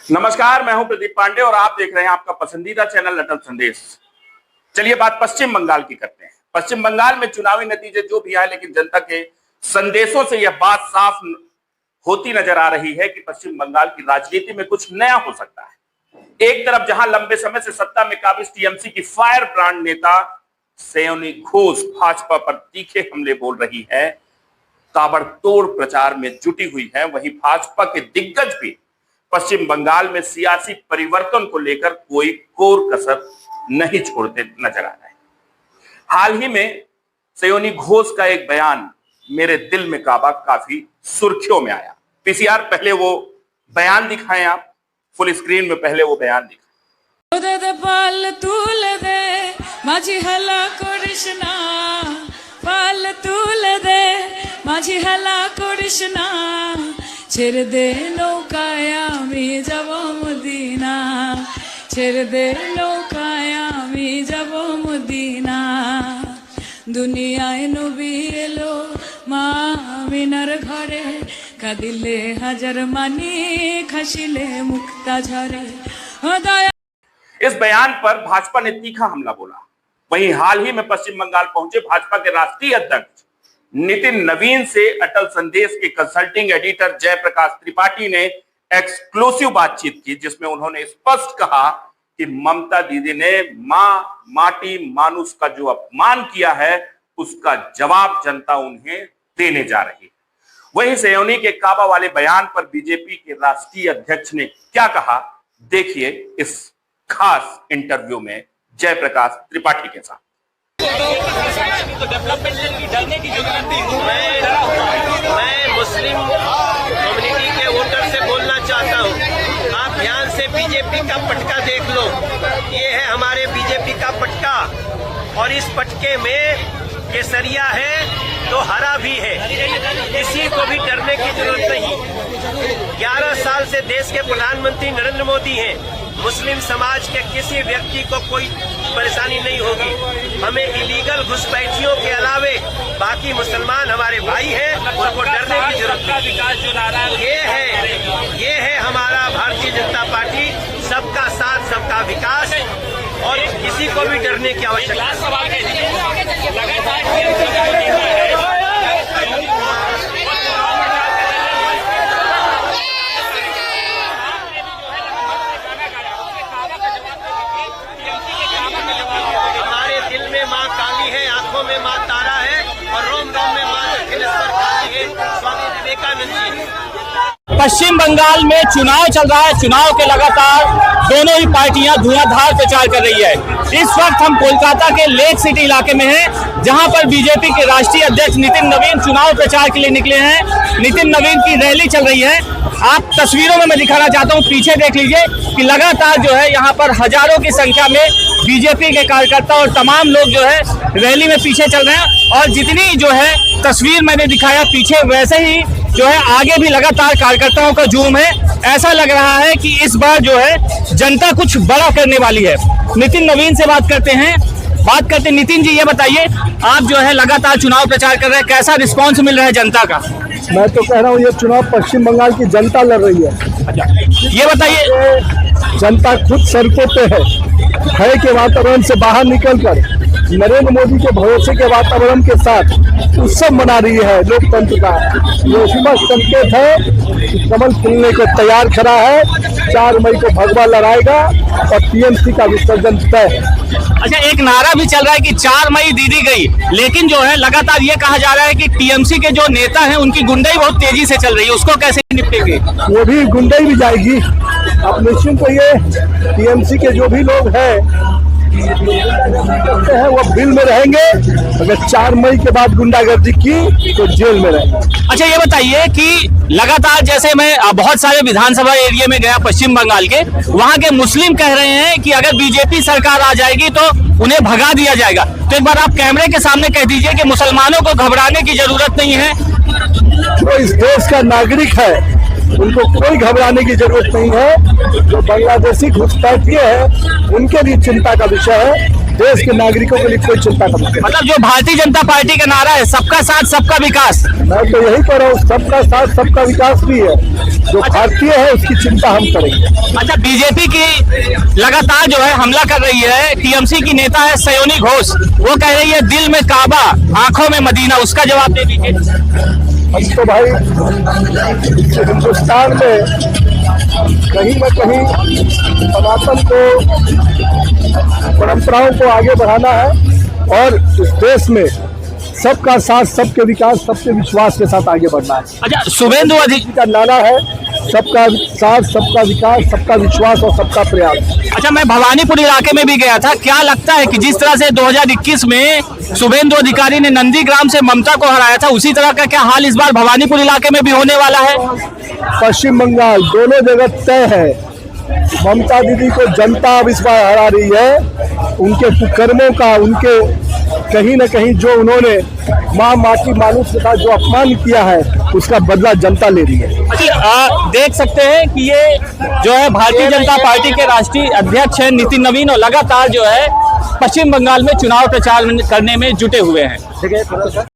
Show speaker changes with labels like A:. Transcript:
A: नमस्कार, मैं हूं प्रदीप पांडे और आप देख रहे हैं आपका पसंदीदा चैनल अटल संदेश। चलिए बात पश्चिम बंगाल की करते हैं। पश्चिम बंगाल में चुनावी नतीजे जो भी आए, लेकिन जनता के संदेशों से यह बात साफ होती नजर आ रही है कि पश्चिम बंगाल की राजनीति में कुछ नया हो सकता है। एक तरफ जहां लंबे समय से सत्ता में काबिज टीएमसी की फायर ब्रांड नेता सयोनी घोष भाजपा पर तीखे हमले बोल रही है, ताबड़तोड़ प्रचार में जुटी हुई है, वहीं भाजपा के दिग्गज भी पश्चिम बंगाल में सियासी परिवर्तन को लेकर कोई कोर कसर नहीं छोड़ते नजर आ रहे हैं। हाल ही में सयोनी घोष का एक बयान मेरे दिल में काबा काफी सुर्खियों में आया। पीसीआर पहले वो बयान दिखाएं आप, फुल स्क्रीन में पहले वो बयान दिखाएं।
B: माझी हला कृष्णा पाल तुल दे, माझी हला कृष्णा ছেড়ে দে নৌকায় আমি যাব মদিনা, ছেড়ে দে নৌকায় আমি যাব মদিনা। দুনিয়ায় নবী এলো মা আমিনার ঘরে, কাঁদিলে হাজার মানি খাসিলে মুক্তা ঝরে।
A: इस बयान पर भाजपा ने तीखा हमला बोला। वहीं हाल ही में पश्चिम बंगाल पहुंचे भाजपा के राष्ट्रीय अध्यक्ष नितिन नवीन से अटल संदेश के कंसल्टिंग एडिटर जयप्रकाश त्रिपाठी ने एक्सक्लूसिव बातचीत की, जिसमें उन्होंने स्पष्ट कहा कि ममता दीदी ने मां माटी मानुष का जो अपमान किया है उसका जवाब जनता उन्हें देने जा रही है। वहीं सयोनी के काबा वाले बयान पर बीजेपी के राष्ट्रीय अध्यक्ष ने क्या कहा, देखिए इस खास इंटरव्यू में जयप्रकाश त्रिपाठी के साथ।
C: तो डेवलपमेंट की डरने की जरूरत नहीं। मैं मुस्लिम कम्युनिटी के वोटर से बोलना चाहता हूँ, आप ध्यान से बीजेपी का पटका देख लो। ये है हमारे बीजेपी का पटका और इस पटके में केसरिया है तो हरा भी है। किसी को भी डरने की जरूरत नहीं। 11 साल से देश के प्रधानमंत्री नरेंद्र मोदी हैं। मुस्लिम समाज के किसी व्यक्ति को कोई परेशानी नहीं होगी। हमें इलीगल घुसपैठियों के अलावे बाकी मुसलमान हमारे भाई हैं, उनको डरने की जरूरत नहीं। ये है हमारा भारतीय जनता पार्टी, सबका साथ सबका विकास, और किसी को भी डरने की आवश्यकता में मां तारा है और रोम रोम में मां दक्षिणेश्वर काली है। स्वामी विवेकानंद जी।
D: पश्चिम बंगाल में चुनाव चल रहा है। चुनाव के लगातार दोनों ही पार्टियां धुआंधार प्रचार कर रही है। इस वक्त हम कोलकाता के लेक सिटी इलाके में हैं, जहां पर बीजेपी के राष्ट्रीय अध्यक्ष नितिन नवीन चुनाव प्रचार के लिए निकले हैं। नितिन नवीन की रैली चल रही है। आप तस्वीरों में मैं दिखाना चाहता हूं, पीछे देख लीजिए कि लगातार जो है यहाँ पर हजारों की संख्या में बीजेपी के कार्यकर्ता और तमाम लोग जो है रैली में पीछे चल रहे हैं। और जितनी जो है तस्वीर मैंने दिखाया पीछे, वैसे ही जो है आगे भी लगातार कार्यकर्ताओं का जूम है। ऐसा लग रहा है कि इस बार जो है जनता कुछ बड़ा करने वाली है। नितिन नवीन से बात करते हैं। नितिन जी, ये बताइए, आप जो है लगातार चुनाव प्रचार कर रहे हैं, कैसा रिस्पांस मिल रहा है जनता का?
E: मैं तो कह रहा हूँ ये चुनाव पश्चिम बंगाल की जनता लड़ रही है।
D: अच्छा, ये बताइए,
E: जनता खुद सड़कों पे है, भय के वातावरण से बाहर निकलकर नरेंद्र मोदी के भरोसे के वातावरण के साथ उत्सव मना रही है लोकतंत्र का। ये स्पष्ट संकेत है कि कमल खिलने को तैयार खड़ा है। 4 मई को भगवा लड़ाएगा और टीएमसी का विसर्जन तय।
D: अच्छा, एक नारा भी चल रहा है कि 4 मई दीदी गई, लेकिन जो है लगातार ये कहा जा रहा है कि टीएमसी के जो नेता हैं उनकी गुंडाई बहुत तेजी से चल रही है, उसको कैसे निपटेंगे?
E: वो भी गुंडाई भी जाएगी। आप निश्चिंत होइए, टीएमसी के जो भी लोग हैं वो बिल में रहेंगे। अगर 4 मई के बाद गुंडागर्दी की तो जेल में रहेंगे।
D: अच्छा, ये बताइए कि लगातार जैसे मैं बहुत सारे विधानसभा एरिया में गया पश्चिम बंगाल के, वहां के मुस्लिम कह रहे हैं कि अगर बीजेपी सरकार आ जाएगी तो उन्हें भगा दिया जाएगा। तो एक बार आप कैमरे के सामने कह दीजिए कि मुसलमानों को घबराने की जरूरत नहीं है।
E: वो इस देश का नागरिक है, उनको कोई घबराने की जरूरत नहीं है। जो बांग्लादेशी घुसपैठिए हैं उनके लिए चिंता का विषय है। देश के नागरिकों के लिए कोई चिंता का विषय।
D: मतलब जो भारतीय जनता पार्टी का नारा है सबका साथ सबका विकास,
E: मैं तो यही कह रहा हूँ, सबका साथ सबका विकास भी है। जो भारतीय है उसकी चिंता हम करेंगे।
D: अच्छा, बीजेपी की लगातार जो है हमला कर रही है। टीएमसी की नेता है सयोनी घोष, वो कह रही है दिल में काबा आंखों में मदीना, उसका जवाब दे दीजिए।
E: हम तो भाई हिंदुस्तान में कहीं न कहीं सनातन को, परंपराओं को आगे बढ़ाना है और इस देश में सबका साथ सबके विकास सबके विश्वास के साथ आगे बढ़ना है।
D: अच्छा, शुभेंदु अधिकारी
E: का नारा है सबका साथ सबका विकास सबका विश्वास और सबका प्रयास।
D: अच्छा, मैं भवानीपुर इलाके में भी गया था। क्या लगता है कि जिस तरह से 2021 में शुभेंदु अधिकारी ने नंदीग्राम से ममता को हराया था, उसी तरह का क्या हाल इस बार भवानीपुर इलाके में भी होने वाला है?
E: पश्चिम बंगाल दोनों जगह तय है। ममता दीदी को जनता अब इस बार हरा रही है। उनके कुकर्मों का, उनके कहीं न कहीं जो उन्होंने माँ माटी मानुष के साथ जो अपमान किया है उसका बदला जनता ले रही है।
D: अच्छा, देख सकते हैं कि ये जो है भारतीय जनता पार्टी के राष्ट्रीय अध्यक्ष हैं नितिन नवीन, और लगातार जो है पश्चिम बंगाल में चुनाव प्रचार करने में जुटे हुए हैं।